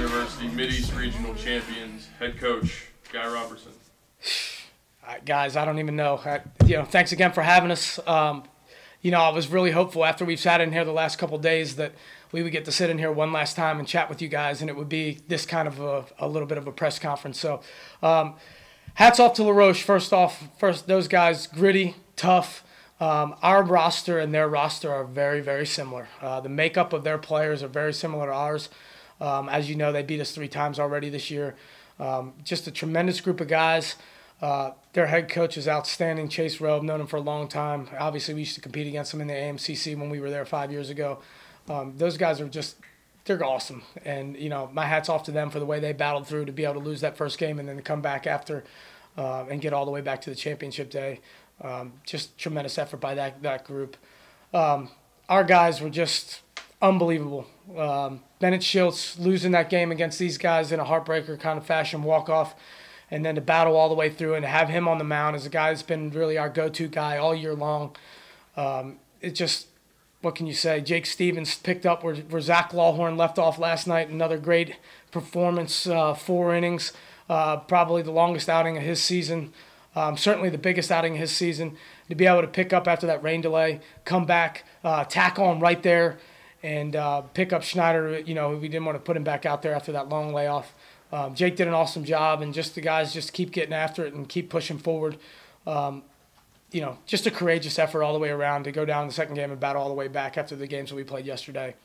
University Mideast Regional Champions, head coach Guy Robertson. Guys, I don't even know. Thanks again for having us. I was really hopeful after we've sat in here the last couple of days that we would get to sit in here one last time and chat with you guys, and it would be this kind of a little bit of a press conference. So hats off to Roche. First, those guys, gritty, tough. Our roster and their roster are very, very similar. The makeup of their players are very similar to ours. As you know, they beat us 3 times already this year. Just a tremendous group of guys. Their head coach is outstanding, Chase Rowe. I've known him for a long time. Obviously, we used to compete against him in the AMCC when we were there 5 years ago. Those guys are they're awesome. And, my hat's off to them for the way they battled through to be able to lose that first game and then to come back after and get all the way back to the championship day. Just tremendous effort by that group. Our guys were just unbelievable. Bennett Schiltz losing that game against these guys in a heartbreaker kind of fashion, walk-off, and then to battle all the way through and to have him on the mound as a guy that's been really our go-to guy all year long. What can you say? Jake Stevens picked up where Zach Lawhorn left off last night. Another great performance, 4 innings, probably the longest outing of his season. Certainly the biggest outing of his season. To be able to pick up after that rain delay, come back, tack on right there, and pick up Schneider. We didn't want to put him back out there after that long layoff. Jake did an awesome job, and just the guys just keep getting after it and keep pushing forward. Just a courageous effort all the way around to go down the second game and battle all the way back after the games that we played yesterday.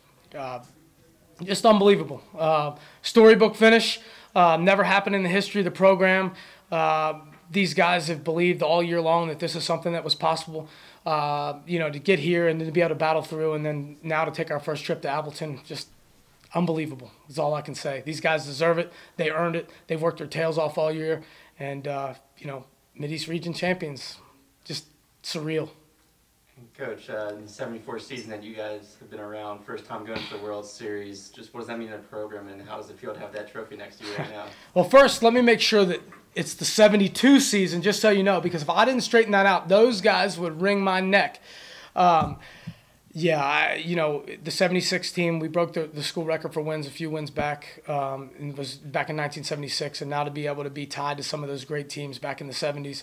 Just unbelievable. Storybook finish. Never happened in the history of the program. These guys have believed all year long that this is something that was possible, to get here and to be able to battle through, and then now to take our first trip to Appleton. Just unbelievable is all I can say. These guys deserve it. They earned it. They've worked their tails off all year. And, Mideast Region champions, just surreal. Coach, in the 74 season that you guys have been around, first time going to the World Series, just what does that mean in the program, and how does it feel to have that trophy next to you right now? Well, first, let me make sure that it's the 72 season, just so you know, because if I didn't straighten that out, those guys would wring my neck. The 76 team, we broke the school record for wins, a few wins back. It was back in 1976, and now to be able to be tied to some of those great teams back in the 70s.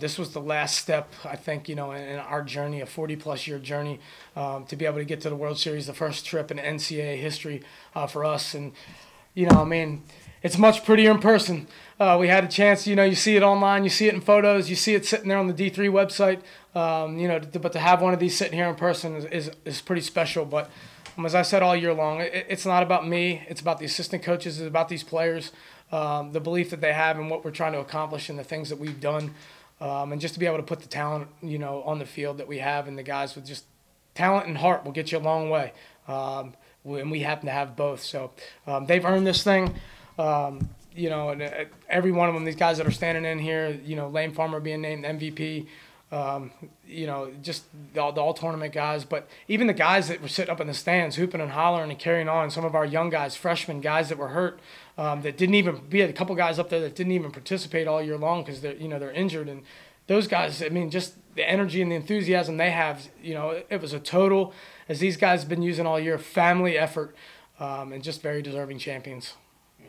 This was the last step, I think, in our journey, a 40-plus year journey, to be able to get to the World Series, the first trip in NCAA history for us. And, it's much prettier in person. We had a chance, you see it online, you see it in photos, you see it sitting there on the D3 website. But to have one of these sitting here in person is pretty special. But as I said all year long, it's not about me. It's about the assistant coaches. It's about these players, the belief that they have in what we're trying to accomplish and the things that we've done. And just to be able to put the talent, on the field that we have, and the guys with just talent and heart will get you a long way. And we happen to have both. So they've earned this thing. And every one of them, these guys that are standing in here, Lane Farmer being named MVP, just the all-tournament guys, but even the guys that were sitting up in the stands, hooping and hollering and carrying on, some of our young guys, freshmen, guys that were hurt, that didn't even, we had a couple guys up there that didn't even participate all year long because they're injured, and those guys, just the energy and the enthusiasm they have, it was a total, as these guys have been using all year, family effort, and just very deserving champions.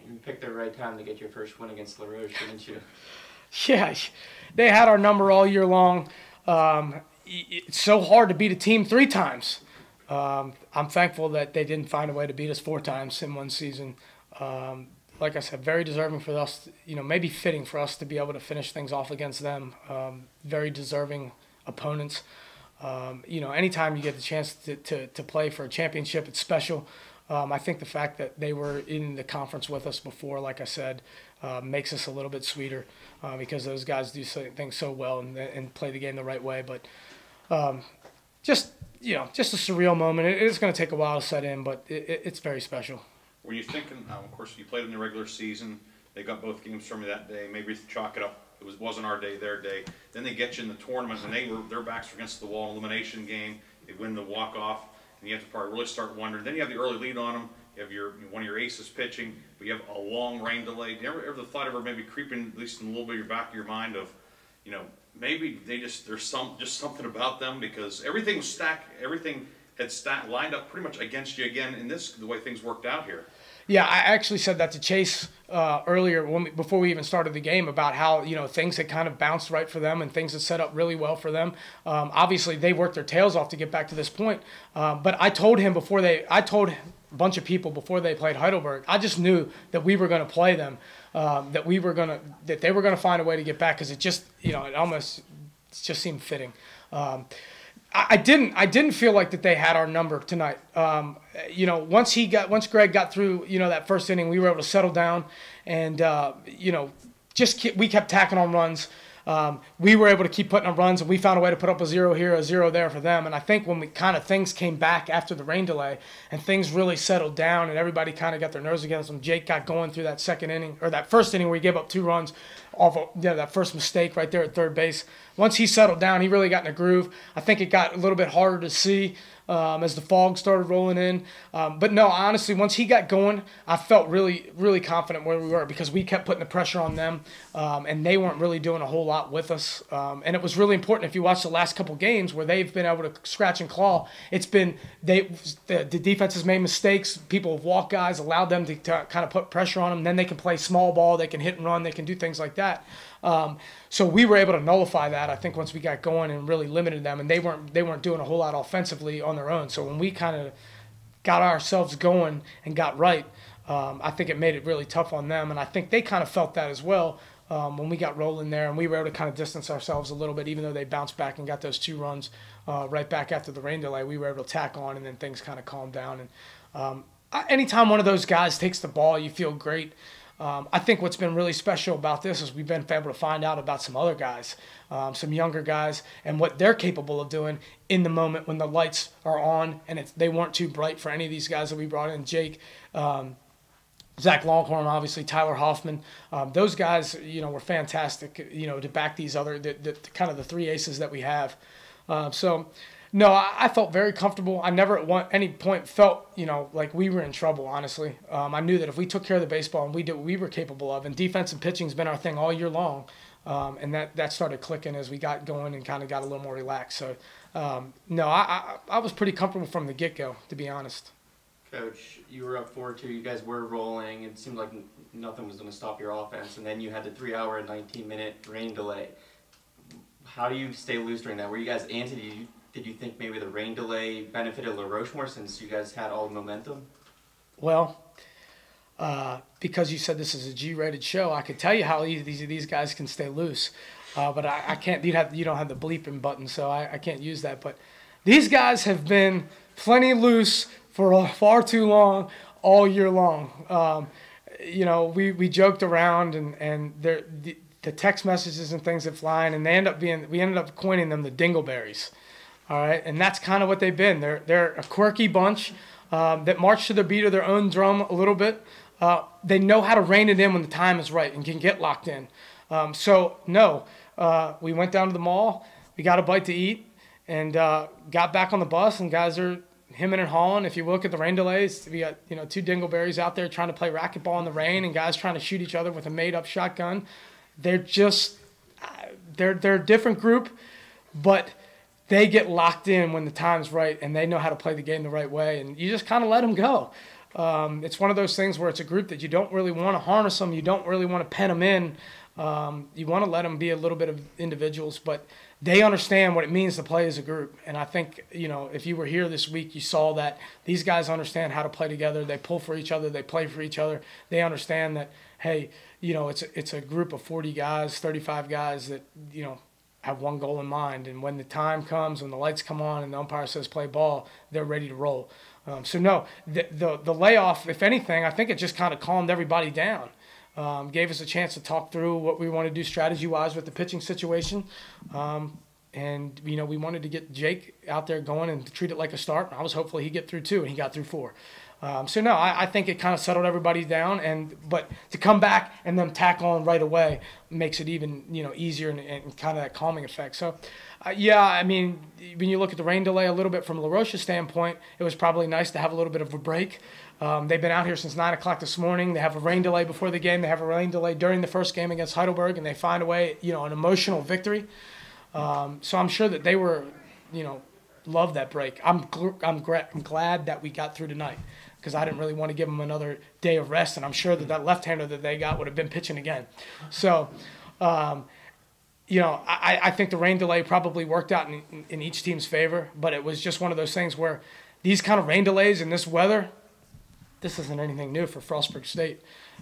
You picked the right time to get your first win against Roche, didn't you? Yeah, they had our number all year long. It's so hard to beat a team 3 times. I'm thankful that they didn't find a way to beat us 4 times in one season. Like I said, very deserving for us, maybe fitting for us to be able to finish things off against them. Very deserving opponents. Anytime you get the chance to play for a championship, it's special. I think the fact that they were in the conference with us before, like I said, makes us a little bit sweeter because those guys do things so well and play the game the right way. But just a surreal moment. It's going to take a while to set in, but it's very special. Were you thinking, of course, you played in the regular season. They got both games from you that day. Maybe chalk it up. It wasn't our day, their day. Then they get you in the tournament, and their backs were against the wall, elimination game. They win the walk-off. And you have to probably really start wondering. Then you have the early lead on them. You have one of your aces pitching, but you have a long rain delay. Do you ever the thought ever maybe creeping at least in a little bit of your back of your mind of, maybe there's something about them because everything was stacked. Everything had lined up pretty much against you again in the way things worked out here. Yeah, I actually said that to Chase earlier before we even started the game about how, things had kind of bounced right for them and things had set up really well for them. Obviously, they worked their tails off to get back to this point. But I told him I told a bunch of people before they played Heidelberg, I just knew that we were going to play them, that they were going to find a way to get back because it just, it just seemed fitting. I didn't feel like that they had our number tonight. Once Greg got through, that first inning, we were able to settle down, and we kept tacking on runs. We were able to keep putting up runs, and we found a way to put up a 0 here, a 0 there for them. And I think when things came back after the rain delay, and things really settled down, and everybody kind of got their nerves against them. Jake got going through that second inning or that first inning where he gave up 2 runs off of that first mistake right there at third base. Once he settled down, he really got in a groove. I think it got a little bit harder to see as the fog started rolling in. But no, honestly, once he got going, I felt really, really confident where we were because we kept putting the pressure on them, and they weren't really doing a whole lot with us. And it was really important if you watch the last couple games where they've been able to scratch and claw. It's been the defense has made mistakes. People have walked guys, allowed them to kind of put pressure on them. Then they can play small ball, they can hit and run, they can do things like that. So we were able to nullify that, I think, once we got going and really limited them, and they weren't doing a whole lot offensively on their own. So when we kind of got ourselves going and got right, I think it made it really tough on them, and I think they kind of felt that as well when we got rolling there, and we were able to kind of distance ourselves a little bit, even though they bounced back and got those 2 runs right back after the rain delay. We were able to tack on, and then things kind of calmed down. And anytime one of those guys takes the ball, you feel great. I think what's been really special about this is we've been able to find out about some other guys, some younger guys, and what they're capable of doing in the moment when the lights are on and they weren't too bright for any of these guys that we brought in. Jake, Zach Longhorn, obviously, Tyler Hoffman. Those guys, were fantastic, to back these other, the kind of the 3 aces that we have. No, I felt very comfortable. I never at any point felt, like we were in trouble, honestly. I knew that if we took care of the baseball and we did what we were capable of, and defense and pitching has been our thing all year long, and that started clicking as we got going and kind of got a little more relaxed. So, no, I was pretty comfortable from the get-go, to be honest. Coach, you were up 4-2. You guys were rolling. It seemed like nothing was going to stop your offense, and then you had the 3-hour and 19-minute rain delay. How do you stay loose during that? Were you guys antsy? Did you think maybe the rain delay benefited Roche more since you guys had all the momentum? Well, because you said this is a G-rated show, I could tell you how easy these guys can stay loose. But I can't. You don't have the bleeping button, so I can't use that. But these guys have been plenty loose for far too long, all year long. We joked around, and the text messages and things that fly in, and we ended up coining them the Dingleberries. All right, and that's kind of what they've been. They're a quirky bunch that march to the beat of their own drum a little bit. They know how to rein it in when the time is right and can get locked in. We went down to the mall, we got a bite to eat, and got back on the bus, and guys are hemming and hawing. If you look at the rain delays, we got 2 Dingleberries out there trying to play racquetball in the rain, and guys trying to shoot each other with a made-up shotgun. They're a different group, but they get locked in when the time's right, and they know how to play the game the right way, and you just kind of let them go. It's one of those things where it's a group that you don't really want to harness them. You don't really want to pen them in. You want to let them be a little bit of individuals, but they understand what it means to play as a group. And I think, if you were here this week, you saw that these guys understand how to play together. They pull for each other. They play for each other. They understand that, hey, it's a group of 40 guys, 35 guys that, have one goal in mind. And when the time comes, when the lights come on and the umpire says play ball, they're ready to roll. The layoff, if anything, I think it just kind of calmed everybody down. Gave us a chance to talk through what we want to do strategy-wise with the pitching situation. And we wanted to get Jake out there going and treat it like a start. I was hopeful he'd get through 2, and he got through 4. I think it kind of settled everybody down. But to come back and then tack on right away makes it even easier and kind of that calming effect. So, when you look at the rain delay a little bit from Roche's standpoint, it was probably nice to have a little bit of a break. They've been out here since 9 o'clock this morning. They have a rain delay before the game. They have a rain delay during the first game against Heidelberg, and they find a way, an emotional victory. So I'm sure that they were, loved that break. I'm glad that we got through tonight, because I didn't really want to give them another day of rest, and I'm sure that that left-hander that they got would have been pitching again. So, you know, I think the rain delay probably worked out in each team's favor, but it was just one of those things where these kind of rain delays in this weather, this isn't anything new for Frostburg State.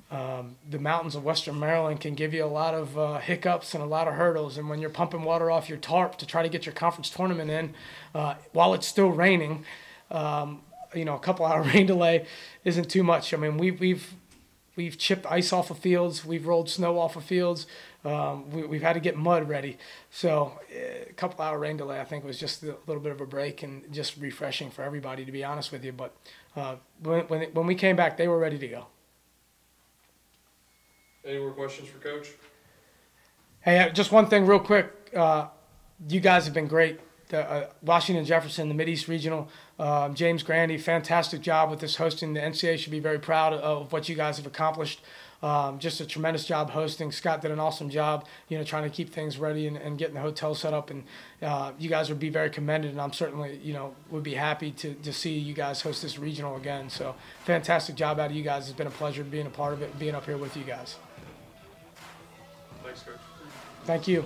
The mountains of Western Maryland can give you a lot of hiccups and a lot of hurdles, and when you're pumping water off your tarp to try to get your conference tournament in, while it's still raining, you know, a couple-hour rain delay isn't too much. I mean, we've chipped ice off of fields, we've rolled snow off of fields, we've had to get mud ready. So a couple-hour rain delay, I think, was just a little bit of a break and just refreshing for everybody, to be honest with you. But when we came back, they were ready to go. Any more questions for Coach? Hey, just one thing real quick. You guys have been great. Washington Jefferson, the Mideast Regional, James Grandy, fantastic job with this hosting. The NCAA should be very proud of what you guys have accomplished. Just a tremendous job hosting. Scott did an awesome job, you know, trying to keep things ready and getting the hotel set up. And you guys would be very commended, and I'm certainly, you know, would be happy to see you guys host this regional again. So fantastic job out of you guys. It's been a pleasure being a part of it and being up here with you guys. Thanks, Coach. Thank you.